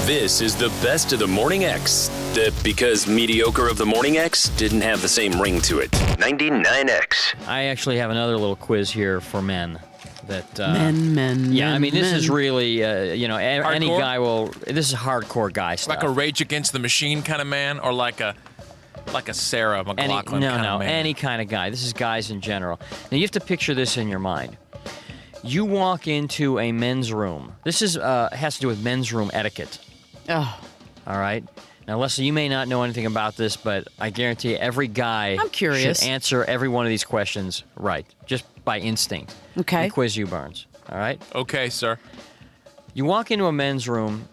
This is the best of the Morning X. Because mediocre of the Morning X didn't have the same ring to it. 99X. I actually have another little quiz here for men. That men. Yeah, I mean, this is really, any Hardcore? guy will. This is hardcore guy stuff. Like a Rage Against the Machine kind of man, or like a Sarah McLachlan kind of man? Any kind of guy. This is guys in general. Now, you have to picture this in your mind. You walk into a men's room. This is has to do with men's room etiquette. Oh. All right? Now, Leslie, you may not know anything about this, but I guarantee you every guy I'm curious. should answer every one of these questions right, just by instinct. Okay. Let me quiz you, Barnes. All right? Okay, sir. You walk into a men's room,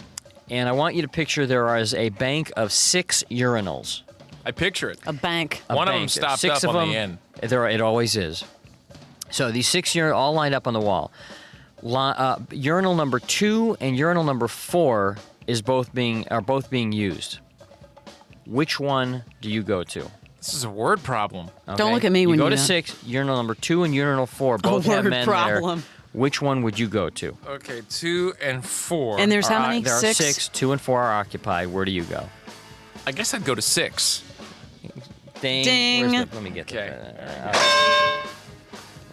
and I want you to picture there is a bank of 6 urinals. I picture it. A bank. A One of bank. them stopped 6 up of on them, the end. It always is. So these 6 urinals all lined up on the wall. Urinal number 2 and urinal number 4 are both being used. Which one do you go to? This is a word problem. Okay? Don't look at me when you you go to know. 6. Urinal number 2 and urinal 4 both have word men problem. there. Which one would you go to? Okay, 2 and 4. And there's how many? There are 6? 6. 2 and 4 are occupied. Where do you go? I guess I'd go to 6. Ding. Ding. Let me get Okay.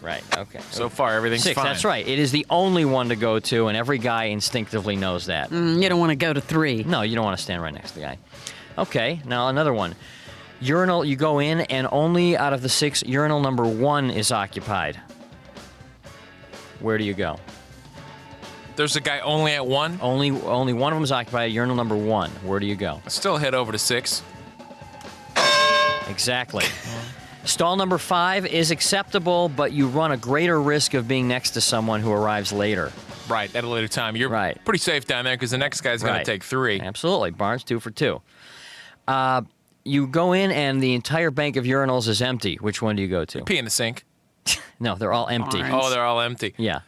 Right. Okay. So far, everything's 6. fine. That's right. It is the only one to go to, and every guy instinctively knows that. You don't want to go to 3. No, you don't want to stand right next to the guy. Okay. Now another one. Urinal. You go in, and only out of the 6, urinal number 1 is occupied. Where do you go? There's a guy only at 1. Only one of them is occupied. Urinal number 1. Where do you go? I still head over to 6. Exactly. Stall number 5 is acceptable, but you run a greater risk of being next to someone who arrives later. Right, at a later time. You're Right. pretty safe down there because the next guy's going Right. to take 3. Absolutely. Barnes 2 for 2. You go in and the entire bank of urinals is empty. Which one do you go to? Pee in the sink. No, they're all empty. Barnes. Oh, they're all empty. Yeah.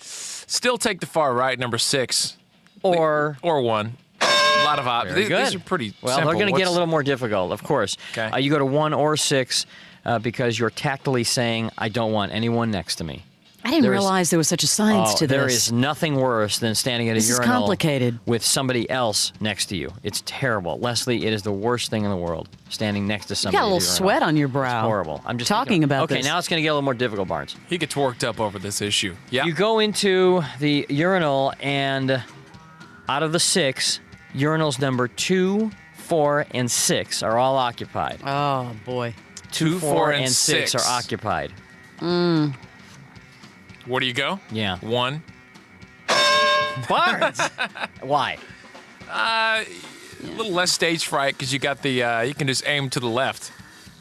Still take the far right, number 6. Or 1. A lot of options. Very good. These are pretty well, simple. they're going to get a What's- little more difficult, of course. Okay. You go to 1 or 6 because you're tactily saying, I don't want anyone next to me. I didn't There is- realize there was such a science to this. There is nothing worse than standing at a This is urinal complicated. with somebody else next to you. It's terrible. Leslie, it is the worst thing in the world, standing next to You somebody. got a at little urinal. sweat on your brow. It's horrible. I'm just talking about Okay, this. now it's going to get a little more difficult, Barnes. He gets worked up over this issue. Yeah. You go into the urinal, and out of the 6, urinals number 2, 4, and 6 are all occupied. Oh boy. 2, 4, and 6 are occupied. Where do you go? Yeah. 1. Barnes! Why? A little less stage fright because you got the, you can just aim to the left.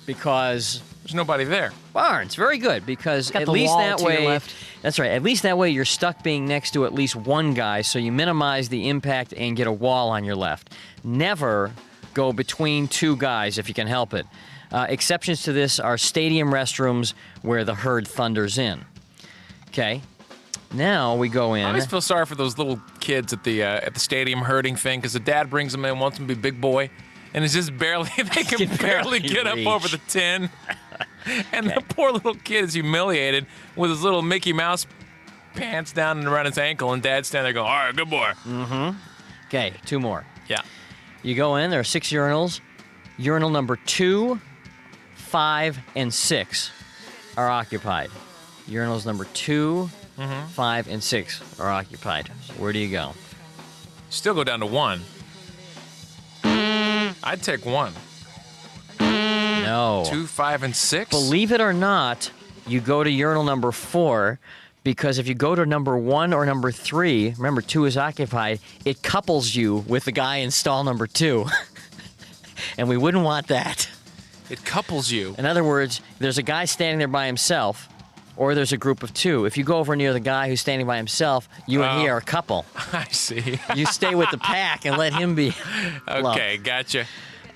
Because There's nobody there. Barnes, very good. Because Got at the least wall that to your way, left. that's right. At least that way, you're stuck being next to at least one guy, so you minimize the impact and get a wall on your left. Never go between 2 guys if you can help it. Exceptions to this are stadium restrooms where the herd thunders in. Okay. Now we go in. I always feel sorry for those little kids at the stadium herding thing because the dad brings them in, wants them to be big boy, and it's just barely they can barely get up reach. over the tin, and the poor little kid is humiliated with his little Mickey Mouse pants down and around his ankle, and dad's standing there going, "All right, good boy." Okay, 2 more. Yeah. You go in, there are 6 urinals. Urinal number 2, 5, and 6 are occupied. Urinals number 2, 5, and 6 are occupied. Where do you go? Still go down to 1. I'd take 1. No. 2, 5, and 6. Believe it or not, you go to urinal number 4 because if you go to number 1 or number 3, remember 2 is occupied, it couples you with the guy in stall number 2. And we wouldn't want that. It couples you. In other words, there's a guy standing there by himself, or there's a group of 2. If you go over near the guy who's standing by himself, you and he are a couple. I see. You stay with the pack and let him be. Okay, gotcha.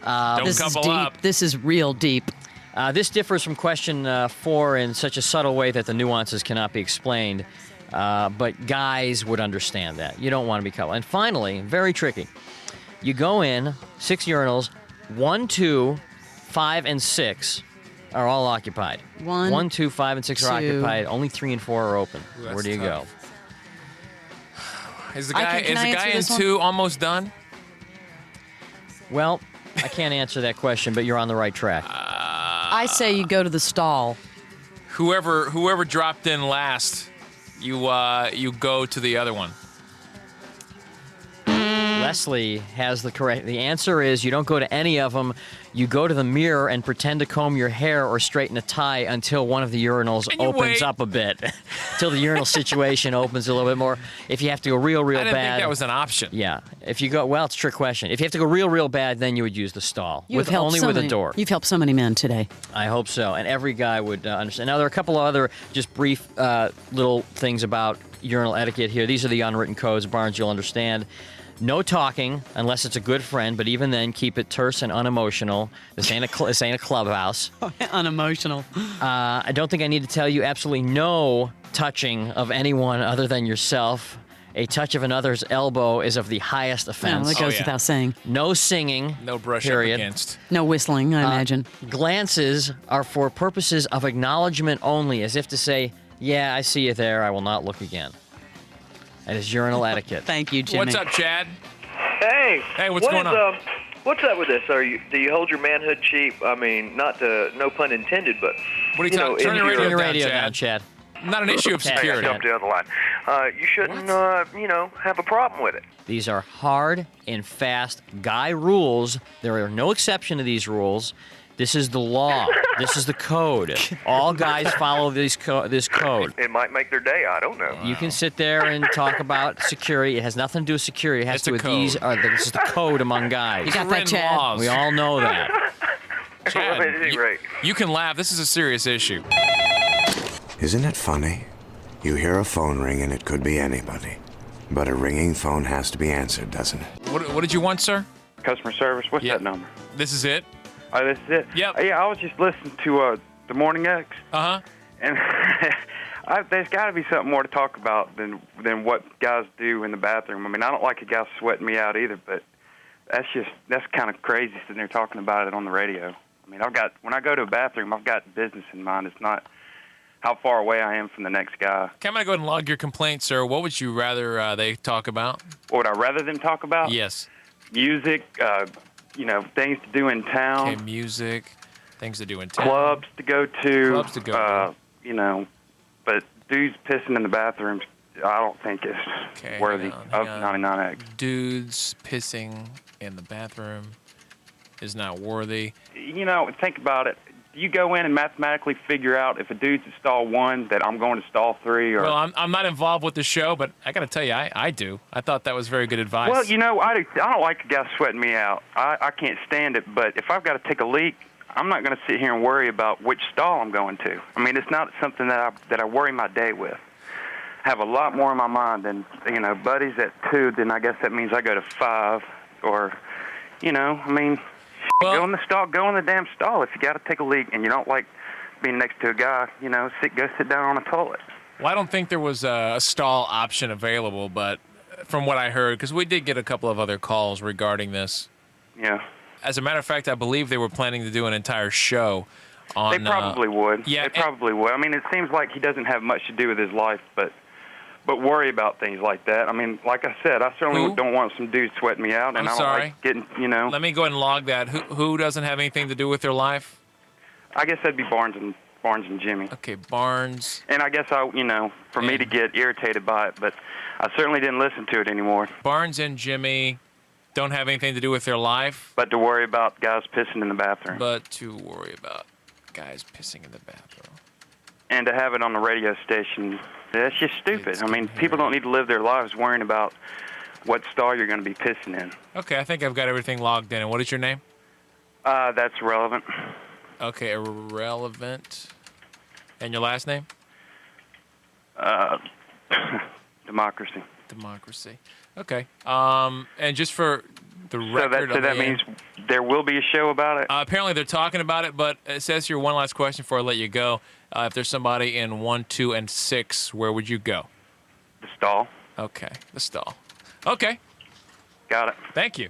Don't This is couple deep. up. This is real deep. This differs from question 4 in such a subtle way that the nuances cannot be explained. But guys would understand that. You don't want to be coupled. And finally, very tricky. You go in, 6 urinals, 1, 2, 5, and 6 are all occupied. 1, 2, 5, and 6 are 2. occupied. Only 3 and 4 are open. Ooh, that's Where do you tough. Is the I guy can- can I in answer this one? 2 almost done? Well, I can't answer that question, but you're on the right track. I say you go to the stall. Whoever dropped in last, you go to the other one. Leslie has the answer is you don't go to any of them. You go to the mirror and pretend to comb your hair or straighten a tie until one of the urinals And you opens wait. up a bit. Till the urinal situation opens a little bit more. If you have to go real I didn't bad. think that was an option. Yeah. If you go, well, it's a trick question. If you have to go real bad, then you would use the stall. You've helped Only so with many- a door. You've helped so many men today. I hope so. And every guy would understand. Now, there are a couple of other just brief little things about urinal etiquette here. These are the unwritten codes. Barnes, you'll understand. No talking unless it's a good friend, but even then, keep it terse and unemotional. This ain't a clubhouse. Unemotional. I don't think I need to tell you absolutely no touching of anyone other than yourself. A touch of another's elbow is of the highest No, offense. that goes yeah. without saying. No singing. No brush period. up against. No whistling, I imagine. Glances are for purposes of acknowledgement only, as if to say, yeah, I see you there. I will not look again. That is urinal etiquette. Thank you, Jimmy. What's up, Chad? Hey. Hey, what's going on? What's up with this? Do you hold your manhood cheap? I mean, no pun intended, but What are you you know, talking? Turn in your your- Turn radio your radio down, down, Chad. Chad. Not an issue of Hey, I security. jump the other line. You shouldn't, have a problem with it. These are hard and fast guy rules. There are no exception to these rules. This is the law. This is the code. All guys follow this code. It might make their day. I don't know. You can sit there and talk about security. It has nothing to do with security. It has It's to do a with code. this is the code among guys. You got that, Written Chad? laws. We all know that. Chad, At any rate. you can laugh. This is a serious issue. Isn't it funny? You hear a phone ring and it could be anybody. But a ringing phone has to be answered, doesn't it? What did you want, sir? Customer service. What's Yeah. that number? This is it. Oh, this is it. Yep. Yeah, I was just listening to the Morning X, Uh huh. and there's got to be something more to talk about than what guys do in the bathroom. I mean, I don't like a guy sweating me out either, but that's kind of crazy sitting there talking about it on the radio. I mean, when I go to a bathroom, I've got business in mind. It's not how far away I am from the next guy. Okay, I'm gonna go ahead and log your complaint, sir. What would you rather they talk about? What would I rather them talk about? Yes. Music, things to do in town. Okay, music, things to do in town. Clubs to go to. Clubs to go But dudes pissing in the bathrooms, I don't think is Okay, worthy hang of on. 99X. Dudes pissing in the bathroom is not worthy. Think about it. You go in and mathematically figure out if a dude's at stall 1 that I'm going to stall 3 or... Well, I'm not involved with the show, but I got to tell you, I do. I thought that was very good advice. Well, I don't like a guy sweating me out. I can't stand it, but if I've got to take a leak, I'm not going to sit here and worry about which stall I'm going to. I mean, it's not something that I worry my day with. I have a lot more in my mind than, buddies at 2, then I guess that means I go to 5 or, Well- go in the damn stall if you got to take a leak and you don't like being next to a guy, go sit down on a toilet. Well, I don't think there was a stall option available, but from what I heard, because we did get a couple of other calls regarding this. Yeah. As a matter of fact, I believe they were planning to do an entire show on... They probably would. yeah, They probably would. I mean, it seems like he doesn't have much to do with his life, but worry about things like that. I mean, like I said, I certainly Who? don't want some dudes sweating me out, and I'm I don't sorry. like getting, Let me go ahead and log that. Who doesn't have anything to do with their life? I guess that'd be Barnes and Jimmy. Okay, Barnes. And I guess for me to get irritated by it, but I certainly didn't listen to it anymore. Barnes and Jimmy don't have anything to do with their life, But to worry about guys pissing in the bathroom. but to worry about guys pissing in the bathroom. And to have it on the radio station, that's just stupid. It's I mean, people don't need to live their lives worrying about what stall you're going to be pissing in. Okay, I think I've got everything logged in. And what is your name? That's relevant. Okay, irrelevant. And your last name? Democracy. Democracy. Okay. And just for the record, So that means there will be a show about it? apparently they're talking about it, but it says here one last question before I let you go. If there's somebody in 1, 2, and 6, where would you go? The stall. Okay, the stall. Okay, Got it. thank you.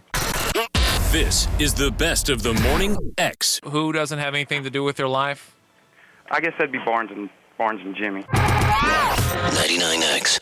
This is the best of the Morning X. Who doesn't have anything to do with their life? I guess that'd be Barnes and Jimmy. 99X.